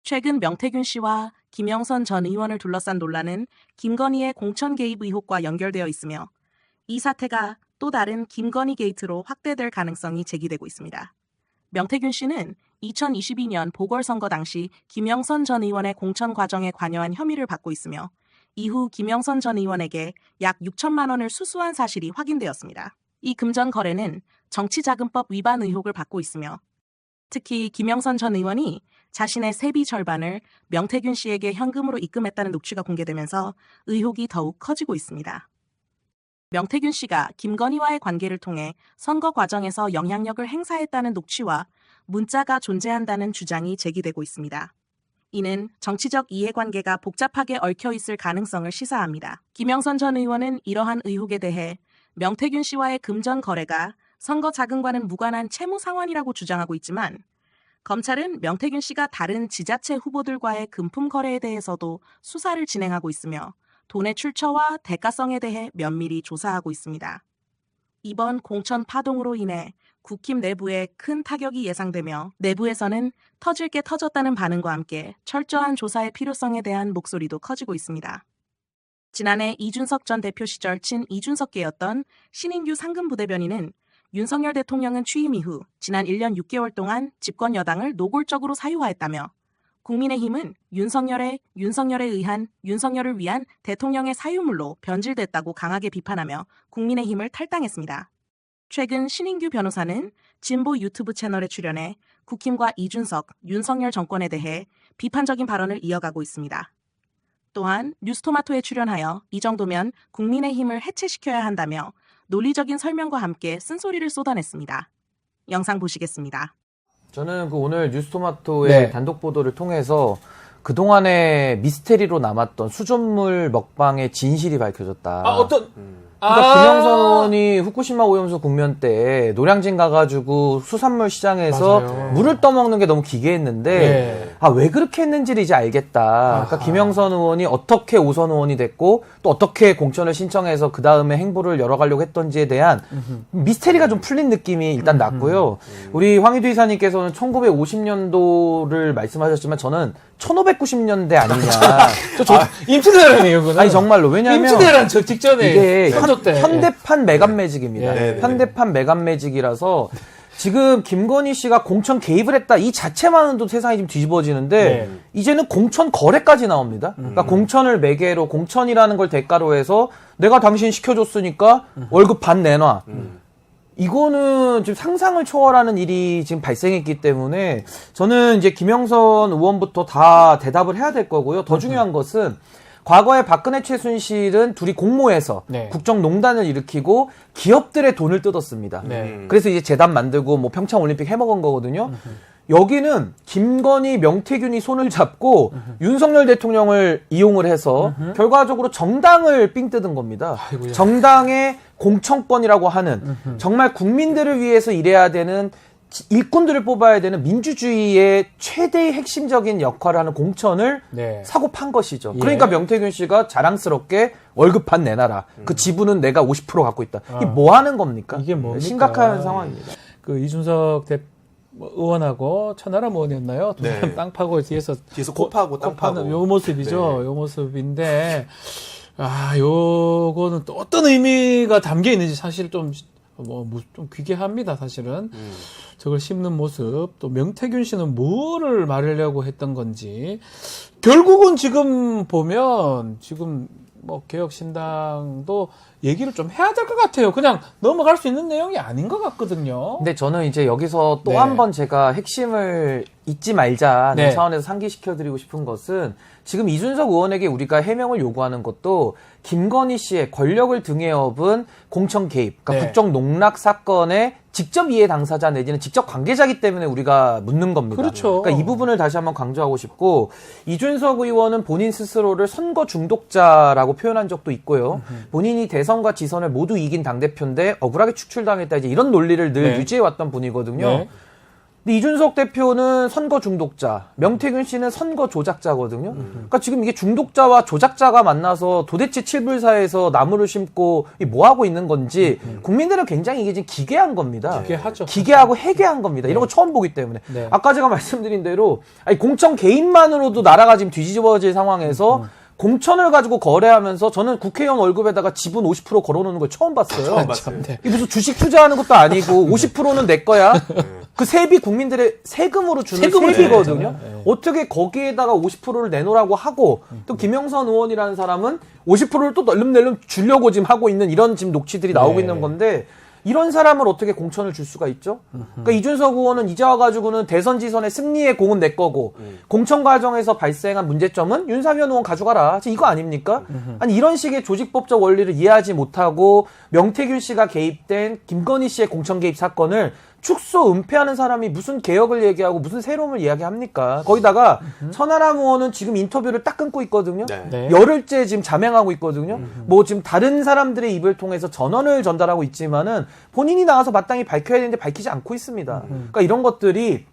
최근 명태균 씨와 김영선 전 의원을 둘러싼 논란은 김건희의 공천 개입 의혹과 연결되어 있으며 이 사태가 또 다른 김건희 게이트로 확대될 가능성이 제기되고 있습니다. 명태균 씨는 2022년 보궐선거 당시 김영선 전 의원의 공천 과정에 관여한 혐의를 받고 있으며 이후 김영선 전 의원에게 약 6천만 원을 수수한 사실이 확인되었습니다. 이 금전 거래는 정치자금법 위반 의혹을 받고 있으며 특히 김영선 전 의원이 자신의 세비 절반을 명태균 씨에게 현금으로 입금했다는 녹취가 공개되면서 의혹이 더욱 커지고 있습니다. 명태균 씨가 김건희와의 관계를 통해 선거 과정에서 영향력을 행사했다는 녹취와 문자가 존재한다는 주장이 제기되고 있습니다. 이는 정치적 이해관계가 복잡하게 얽혀 있을 가능성을 시사합니다. 김영선 전 의원은 이러한 의혹에 대해 명태균 씨와의 금전 거래가 선거 자금과는 무관한 채무 상환이라고 주장하고 있지만 검찰은 명태균 씨가 다른 지자체 후보들과의 금품 거래에 대해서도 수사를 진행하고 있으며 돈의 출처와 대가성에 대해 면밀히 조사하고 있습니다. 이번 공천 파동으로 인해 국힘 내부에 큰 타격이 예상되며 내부에서는 터질 게 터졌다는 반응과 함께 철저한 조사의 필요성에 대한 목소리도 커지고 있습니다. 지난해 이준석 전 대표 시절 친 이준석계였던 신인규 상근부대변인은 윤석열 대통령은 취임 이후 지난 1년 6개월 동안 집권 여당을 노골적으로 사유화했다며 국민의힘은 윤석열을 위한 대통령의 사유물로 변질됐다고 강하게 비판하며 국민의힘을 탈당했습니다. 최근 신인규 변호사는 진보 유튜브 채널에 출연해 국힘과 이준석, 윤석열 정권에 대해 비판적인 발언을 이어가고 있습니다. 또한 뉴스토마토에 출연하여 이 정도면 국민의힘을 해체시켜야 한다며 논리적인 설명과 함께 쓴소리를 쏟아냈습니다. 영상 보시겠습니다. 저는 오늘 뉴스토마토의 단독 보도를 통해서 그동안의 미스테리로 남았던 수돗물 먹방의 진실이 밝혀졌다. 그러니까 김영선 의원이 후쿠시마 오염수 국면 때 노량진 가가지고 수산물 시장에서 물을 떠먹는 게 너무 기괴했는데 왜 그렇게 했는지를 이제 알겠다. 그러니까 김영선 의원이 어떻게 5선 의원이 됐고 또 어떻게 공천을 신청해서 그 다음에 행보를 열어가려고 했던지에 대한 미스테리가 좀 풀린 느낌이 일단 났고요. 우리 황희두 이사님께서는 1950년도를 말씀하셨지만 저는 1590년대 아니냐. 임시대란이에요, 그거는. 아니 정말로 왜냐하면 임시대란 저 직전에 이게 현대판 매감 매직입니다. 네. 현대판 매감 매직이라서 지금 김건희 씨가 공천 개입을 했다 이 자체만으로도 세상이 좀 뒤집어지는데 이제는 공천 거래까지 나옵니다. 그러니까 공천을 매개로 공천이라는 걸 대가로 해서 내가 당신 시켜줬으니까 월급 반 내놔. 이거는 지금 상상을 초월하는 일이 지금 발생했기 때문에 저는 이제 김영선 의원부터 다 대답을 해야 될 거고요. 더 중요한 것은 과거에 박근혜 최순실은 둘이 공모해서 국정농단을 일으키고 기업들의 돈을 뜯었습니다. 그래서 이제 재단 만들고 뭐 평창올림픽 해먹은 거거든요. 여기는 김건희, 명태균이 손을 잡고 윤석열 대통령을 이용을 해서 결과적으로 정당을 삥 뜯은 겁니다. 아이고야. 정당의 공천권이라고 하는 정말 국민들을 위해서 일해야 되는 일꾼들을 뽑아야 되는 민주주의의 최대의 핵심적인 역할을 하는 공천을 사고 판 것이죠. 그러니까 명태균 씨가 자랑스럽게 월급 반 내놔라. 그 지분은 내가 50% 갖고 있다. 이게 뭐 하는 겁니까? 이게 뭡니까? 심각한 상황입니다. 그 이준석 의원하고 천하람 의원이었나요? 두 사람 땅 파고 뒤에서 코 파고 땅 파고 요 모습이죠. 요 모습인데 요거는 또 어떤 의미가 담겨 있는지 사실 좀 귀괴합니다, 사실은. 저걸 씹는 모습, 또 명태균 씨는 뭐를 말하려고 했던 건지. 결국은 지금 보면, 뭐, 개혁신당도 얘기를 좀 해야 될 것 같아요. 그냥 넘어갈 수 있는 내용이 아닌 것 같거든요. 근데 저는 이제 여기서 또 한 번 제가 핵심을 잊지 말자는 차원에서 상기시켜드리고 싶은 것은 지금 이준석 의원에게 우리가 해명을 요구하는 것도 김건희 씨의 권력을 등에 업은 공천 개입, 그러니까 국정 농락 사건의 직접 이해 당사자 내지는 직접 관계자이기 때문에 우리가 묻는 겁니다. 그렇죠. 그러니까 이 부분을 다시 한번 강조하고 싶고 이준석 의원은 본인 스스로를 선거 중독자라고 표현한 적도 있고요. 본인이 대선과 지선을 모두 이긴 당대표인데 억울하게 축출당했다 이제 이런 논리를 늘 유지해왔던 분이거든요. 근데 이준석 대표는 선거 중독자, 명태균 씨는 선거 조작자거든요. 그러니까 지금 이게 중독자와 조작자가 만나서 도대체 칠불사에서 나무를 심고 뭐 하고 있는 건지 국민들은 굉장히 이게 지금 기괴한 겁니다. 기괴하죠. 기괴하고 해괴한 겁니다. 이런 거 처음 보기 때문에. 네. 아까 제가 말씀드린 대로 아니, 공천 개입만으로도 나라가 지금 뒤집어질 상황에서 공천을 가지고 거래하면서 저는 국회의원 월급에다가 지분 50% 걸어놓는 걸 처음 봤어요. 처음 봤어요. 네. 이게 무슨 주식 투자하는 것도 아니고 50%는 내 거야. 그 세비 국민들의 세금으로 주는 세금을 세비거든요. 내잖아요. 네. 어떻게 거기에다가 50%를 내놓으라고 하고 또 김영선 의원이라는 사람은 50%를 또 낼름낼름 주려고 지금 하고 있는 이런 지금 녹취들이 나오고 네. 있는 건데 이런 사람을 어떻게 공천을 줄 수가 있죠? 그러니까 이준석 의원은 이제 와가지고는 대선 지선의 승리의 공은 내 거고 공천 과정에서 발생한 문제점은 윤상현 의원 가져가라. 지금 이거 아닙니까? 아니 이런 식의 조직법적 원리를 이해하지 못하고 명태균 씨가 개입된 김건희 씨의 공천 개입 사건을 축소 은폐하는 사람이 무슨 개혁을 얘기하고 무슨 새로움을 이야기합니까? 거기다가 천하람 의원은 지금 인터뷰를 딱 끊고 있거든요. 네. 네. 열흘째 지금 자명하고 있거든요. 뭐 지금 다른 사람들의 입을 통해서 전언을 전달하고 있지만은 본인이 나와서 마땅히 밝혀야 되는데 밝히지 않고 있습니다. 그러니까 이런 것들이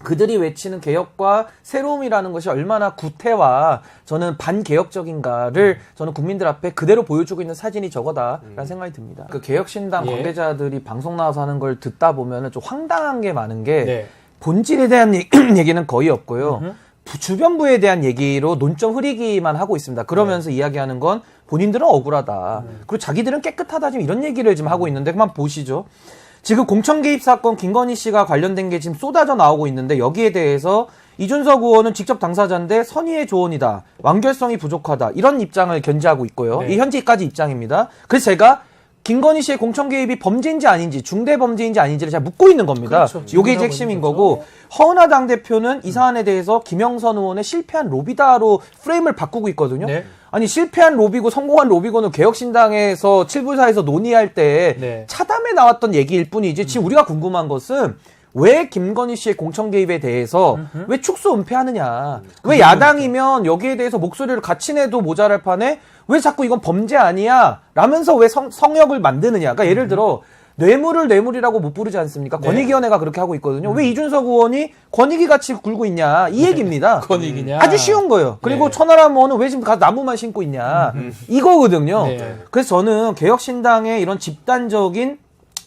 그들이 외치는 개혁과 새로움이라는 것이 얼마나 구태와 저는 반개혁적인가를 저는 국민들 앞에 그대로 보여주고 있는 사진이 저거다라는 생각이 듭니다. 그 개혁신당 예. 관계자들이 방송 나와서 하는 걸 듣다 보면은 좀 황당한 게 많은 게 네. 본질에 대한 얘기는 거의 없고요. 주변부에 대한 얘기로 논점 흐리기만 하고 있습니다. 그러면서 이야기하는 건 본인들은 억울하다. 그리고 자기들은 깨끗하다. 지금 이런 얘기를 지금 하고 있는데 그만 보시죠. 지금 공천 개입 사건 김건희 씨가 관련된 게 지금 쏟아져 나오고 있는데 여기에 대해서 이준석 의원은 직접 당사자인데 선의의 조언이다. 완결성이 부족하다. 이런 입장을 견지하고 있고요. 네. 이 현재까지 입장입니다. 그래서 제가 김건희 씨의 공천 개입이 범죄인지 아닌지 중대 범죄인지 아닌지를 제가 묻고 있는 겁니다. 그렇죠. 이게 이제 질문하고 핵심인 있는 거죠. 거고 허은하 당대표는 이 사안에 대해서 김영선 의원의 실패한 로비다로 프레임을 바꾸고 있거든요. 네. 아니 실패한 로비고 성공한 로비고는 개혁신당에서 칠불사에서 논의할 때 네. 차담에 나왔던 얘기일 뿐이지 지금 우리가 궁금한 것은 왜 김건희 씨의 공천 개입에 대해서 왜 축소 은폐하느냐. 왜 야당이면 여기에 대해서 목소리를 같이 내도 모자랄 판에 왜 자꾸 이건 범죄 아니야 라면서 왜 성역을 만드느냐. 그러니까 예를 들어 뇌물을 뇌물이라고 못 부르지 않습니까? 네. 권익위원회가 그렇게 하고 있거든요. 왜 이준석 의원이 권익위 같이 굴고 있냐. 이 얘기입니다. 권익이냐. 아주 쉬운 거예요. 그리고 네. 천하람 의원은 왜 지금 가서 나무만 심고 있냐. 이거거든요. 네. 그래서 저는 개혁신당의 이런 집단적인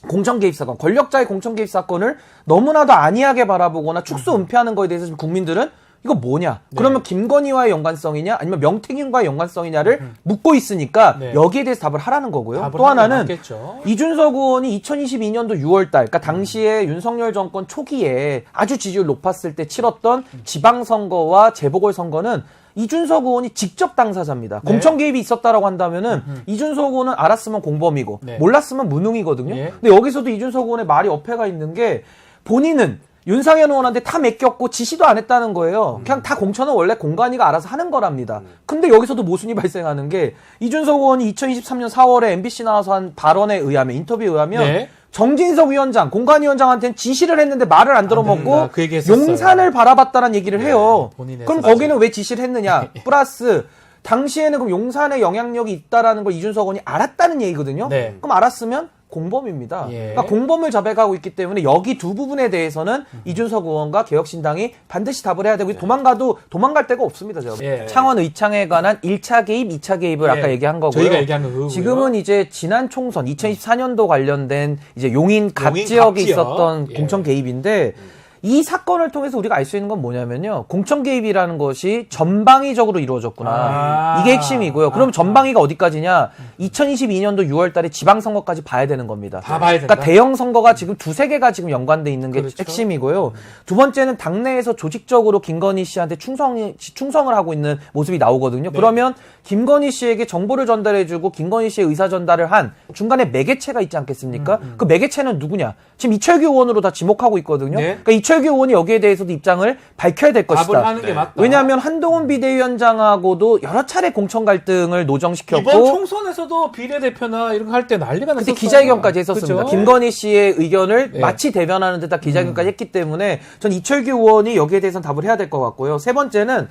공천 개입 사건, 권력자의 공천 개입 사건을 너무나도 안이하게 바라보거나 축소 은폐하는 거에 대해서 지금 국민들은 이거 뭐냐? 그러면 김건희와의 연관성이냐? 아니면 명태균과의 연관성이냐를 묻고 있으니까 네. 여기에 대해서 답을 하라는 거고요. 답을 또 하는 게 하나는 맞겠죠. 이준석 의원이 2022년도 6월달, 그러니까 당시에 윤석열 정권 초기에 아주 지지율 높았을 때 치렀던 지방선거와 재보궐선거는 이준석 의원이 직접 당사자입니다. 네. 공천 개입이 있었다라고 한다면은 이준석 의원은 알았으면 공범이고 네. 몰랐으면 무능이거든요. 예. 근데 여기서도 이준석 의원의 말이 어폐가 있는 게 본인은 윤상현 의원한테 다 맡겼고 지시도 안 했다는 거예요. 그냥 다 공천은 원래 공관위가 알아서 하는 거랍니다. 근데 여기서도 모순이 발생하는 게 이준석 의원이 2023년 4월에 MBC 나와서 한 발언에 의하면 인터뷰에 의하면 네. 정진석 위원장, 공관위원장한테는 지시를 했는데 말을 안 들어먹고 된다. 그 얘기 했었어요. 용산을 바라봤다는 얘기를 해요. 본인이 그럼 했었죠. 거기는 왜 지시를 했느냐? 플러스 당시에는 그럼 용산에 영향력이 있다라는 걸 이준석 의원이 알았다는 얘기거든요. 네. 그럼 알았으면 공범입니다. 예. 그러니까 공범을 자백하고 있기 때문에 여기 두 부분에 대해서는 이준석 의원과 개혁신당이 반드시 답을 해야 되고 도망가도 도망갈 데가 없습니다. 제가. 예. 창원 의창에 관한 1차 개입, 2차 개입을 아까 예. 얘기한 거고요. 저희가 얘기한 거 그거고요. 지금은 이제 지난 총선 2024년도 관련된 이제 용인 갑 용인 지역에 갑 지역. 있었던 예. 공천 개입인데 이 사건을 통해서 우리가 알 수 있는 건 뭐냐면요. 공천 개입이라는 것이 전방위적으로 이루어졌구나. 아. 이게 핵심이고요. 그럼 전방위가 어디까지냐? 2022년도 6월 달에 지방선거까지 봐야 되는 겁니다. 다 봐야 된다. 그러니까 대형 선거가 지금 두세 개가 지금 연관돼 있는 게 그렇죠. 핵심이고요. 두 번째는 당내에서 조직적으로 김건희 씨한테 충성을 하고 있는 모습이 나오거든요. 그러면 김건희 씨에게 정보를 전달해주고 김건희 씨의 의사 전달을 한 중간에 매개체가 있지 않겠습니까? 그 매개체는 누구냐? 지금 이철규 의원으로 다 지목하고 있거든요. 네. 그러니까 이철규 의원이 여기에 대해서도 입장을 밝혀야 될 답을 것이다. 하는 게 맞다. 왜냐하면 한동훈 비대위원장하고도 여러 차례 공천 갈등을 노정시켰고 이번 총선에서도 비례대표나 이런 거 할 때 난리가 났었어요. 그때 기자회견까지 했었습니다. 그죠? 김건희 씨의 의견을 네. 마치 대변하는 듯한 기자회견까지 했기 때문에 전 이철규 의원이 여기에 대해서는 답을 해야 될 것 같고요. 세 번째는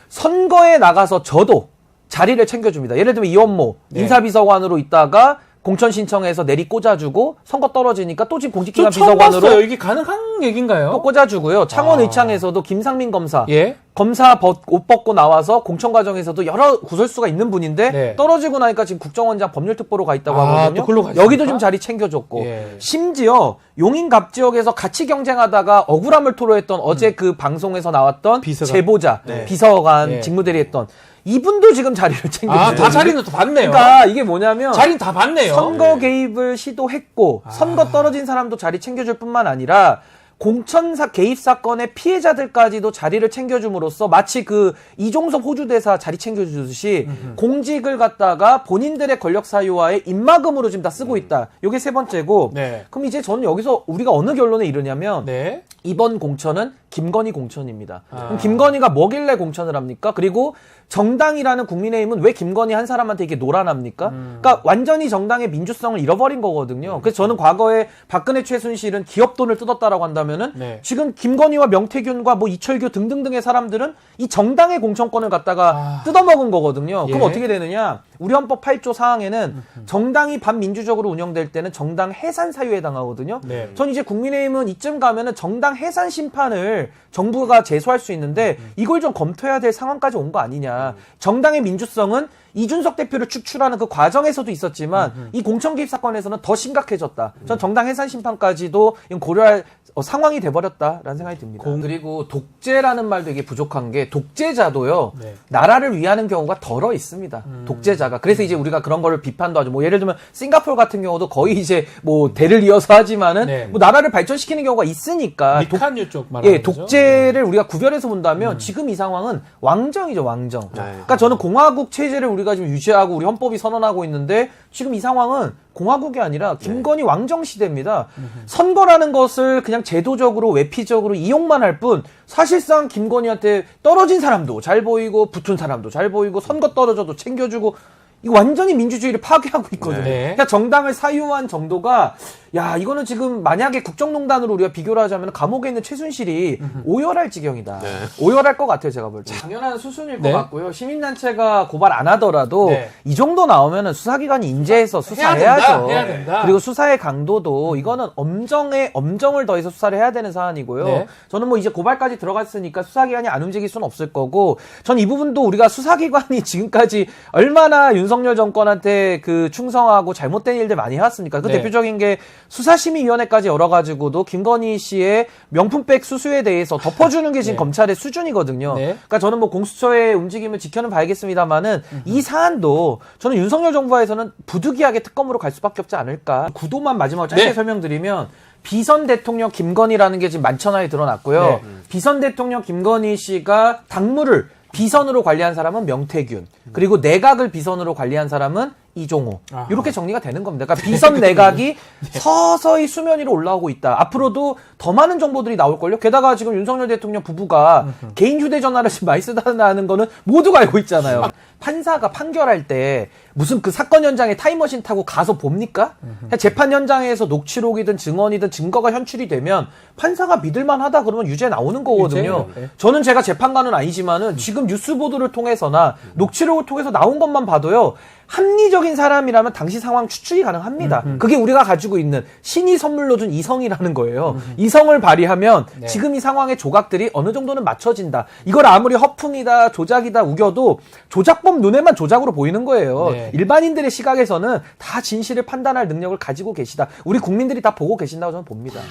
선거에 나가서 저도 자리를 챙겨줍니다. 예를 들면 이원모 네. 인사비서관으로 있다가 공천 신청해서 내리 꽂아주고 선거 떨어지니까 또 지금 공직기관 저 처음 비서관으로 봤어요. 이게 가능한 얘기인가요? 또 꽂아주고요. 창원 의창에서도 김상민 검사 예. 검사 옷 벗고 나와서 공천 과정에서도 여러 구설수가 있는 분인데 네. 떨어지고 나니까 지금 국정원장 법률특보로 가 있다고 아, 하거든요. 또 글로 가십니까? 여기도 좀 자리 챙겨줬고 예. 심지어 용인갑 지역에서 같이 경쟁하다가 억울함을 토로했던 어제 그 방송에서 나왔던 비서관. 제보자, 네. 비서관 예. 직무대리 했던 이분도 지금 자리를 챙겨줬어요. 아, 다 자리는 또 받네요. 그러니까 이게 뭐냐면 자리는 다 받네요. 선거 개입을 시도했고 선거 떨어진 사람도 자리 챙겨줄 뿐만 아니라 공천사 개입 사건의 피해자들까지도 자리를 챙겨줌으로써 마치 그 이종섭 호주 대사 자리 챙겨주듯이 공직을 갖다가 본인들의 권력 사유화에 입막음으로 지금 다 쓰고 있다. 이게 세 번째고. 네. 그럼 이제 저는 여기서 우리가 어느 결론에 이르냐면 네. 이번 공천은 김건희 공천입니다. 그럼 김건희가 뭐길래 공천을 합니까? 그리고 정당이라는 국민의힘은 왜 김건희 한 사람한테 이게 노란합니까? 그러니까 완전히 정당의 민주성을 잃어버린 거거든요. 그래서 저는 과거에 박근혜 최순실은 기업 돈을 뜯었다라고 한다면은 네. 지금 김건희와 명태균과 뭐 이철규 등등등의 사람들은 이 정당의 공천권을 갖다가 뜯어먹은 거거든요. 그럼 예. 어떻게 되느냐? 우리 헌법 8조 사항에는 정당이 반민주적으로 운영될 때는 정당 해산 사유에 해당하거든요. 네. 전 이제 국민의힘은 이쯤 가면은 정당 해산 심판을 정부가 제소할 수 있는데 이걸 좀 검토해야 될 상황까지 온 거 아니냐. 정당의 민주성은 이준석 대표를 축출하는 그 과정에서도 있었지만 이 공천 개입 사건에서는 더 심각해졌다. 전 정당 해산 심판까지도 고려할 상황이 돼버렸다라는 생각이 듭니다. 그리고 독재라는 말도 이게 부족한 게 독재자도요. 네. 나라를 위하는 경우가 덜어 있습니다. 독재자가. 그래서 이제 우리가 그런 거를 비판도 하죠. 뭐 예를 들면 싱가포르 같은 경우도 거의 이제 뭐 대를 이어서 하지만은 네. 뭐 나라를 발전시키는 경우가 있으니까 미칸유 쪽 말하는 예, 거죠? 독재를 우리가 구별해서 본다면 지금 이 상황은 왕정이죠, 왕정. 그러니까 저는 공화국 체제를 우리가 지금 유지하고 우리 헌법이 선언하고 있는데 지금 이 상황은 공화국이 아니라 김건희 왕정 시대입니다. 선거라는 것을 그냥 제도적으로 외피적으로 이용만 할 뿐 사실상 김건희한테 떨어진 사람도 잘 보이고 붙은 사람도 잘 보이고 선거 떨어져도 챙겨주고 이거 완전히 민주주의를 파괴하고 있거든요. 네. 그러니까 정당을 사유한 정도가 야 이거는 지금 만약에 국정농단으로 우리가 비교를 하자면 감옥에 있는 최순실이 오열할 지경이다. 오열할 것 같아요 제가 볼 때. 당연한 수순일 네. 것 같고요. 시민단체가 고발 안 하더라도 네. 이 정도 나오면은 수사기관이 인재해서 수사해야죠. 해야 된다. 그리고 수사의 강도도 이거는 엄정을 더해서 수사를 해야 되는 사안이고요. 네. 저는 뭐 이제 고발까지 들어갔으니까 수사기관이 안 움직일 수는 없을 거고 전 이 부분도 우리가 수사기관이 지금까지 얼마나 윤석열 정권한테 그 충성하고 잘못된 일들 많이 해왔습니까? 그 네. 대표적인 게 수사심의위원회까지 열어가지고도 김건희 씨의 명품백 수수에 대해서 덮어주는 게 지금 네. 검찰의 수준이거든요. 네. 그러니까 저는 뭐 공수처의 움직임을 지켜는 봐야겠습니다만은 이 사안도 저는 윤석열 정부에서는 부득이하게 특검으로 갈 수밖에 없지 않을까. 구도만 마지막으로 짧게 네. 설명드리면 비선 대통령 김건희라는 게 지금 만천하에 드러났고요. 네. 비선 대통령 김건희 씨가 당무를 비선으로 관리한 사람은 명태균, 그리고 내각을 비선으로 관리한 사람은 이종호. 아하. 이렇게 정리가 되는 겁니다. 그러니까 비선 내각이 서서히 수면 위로 올라오고 있다. 앞으로도 더 많은 정보들이 나올걸요. 게다가 지금 윤석열 대통령 부부가 개인 휴대전화를 지금 많이 쓰다는 거는 모두가 알고 있잖아요. 판사가 판결할 때 무슨 그 사건 현장에 타임머신 타고 가서 봅니까? 그냥 재판 현장에서 녹취록이든 증언이든 증거가 현출이 되면 판사가 믿을만하다 그러면 유죄 나오는 거거든요. 유죄예요. 네. 저는 제가 재판관은 아니지만은 지금 뉴스 보도를 통해서나 녹취록을 통해서 나온 것만 봐도요. 합리적인 사람이라면 당시 상황 추측이 가능합니다. 그게 우리가 가지고 있는 신이 선물로 준 이성이라는 거예요. 이성을 발휘하면 네. 지금 이 상황의 조각들이 어느 정도는 맞춰진다. 이걸 아무리 허풍이다, 조작이다 우겨도 조작범 눈에만 조작으로 보이는 거예요. 네. 일반인들의 시각에서는 다 진실을 판단할 능력을 가지고 계시다. 우리 국민들이 다 보고 계신다고 저는 봅니다.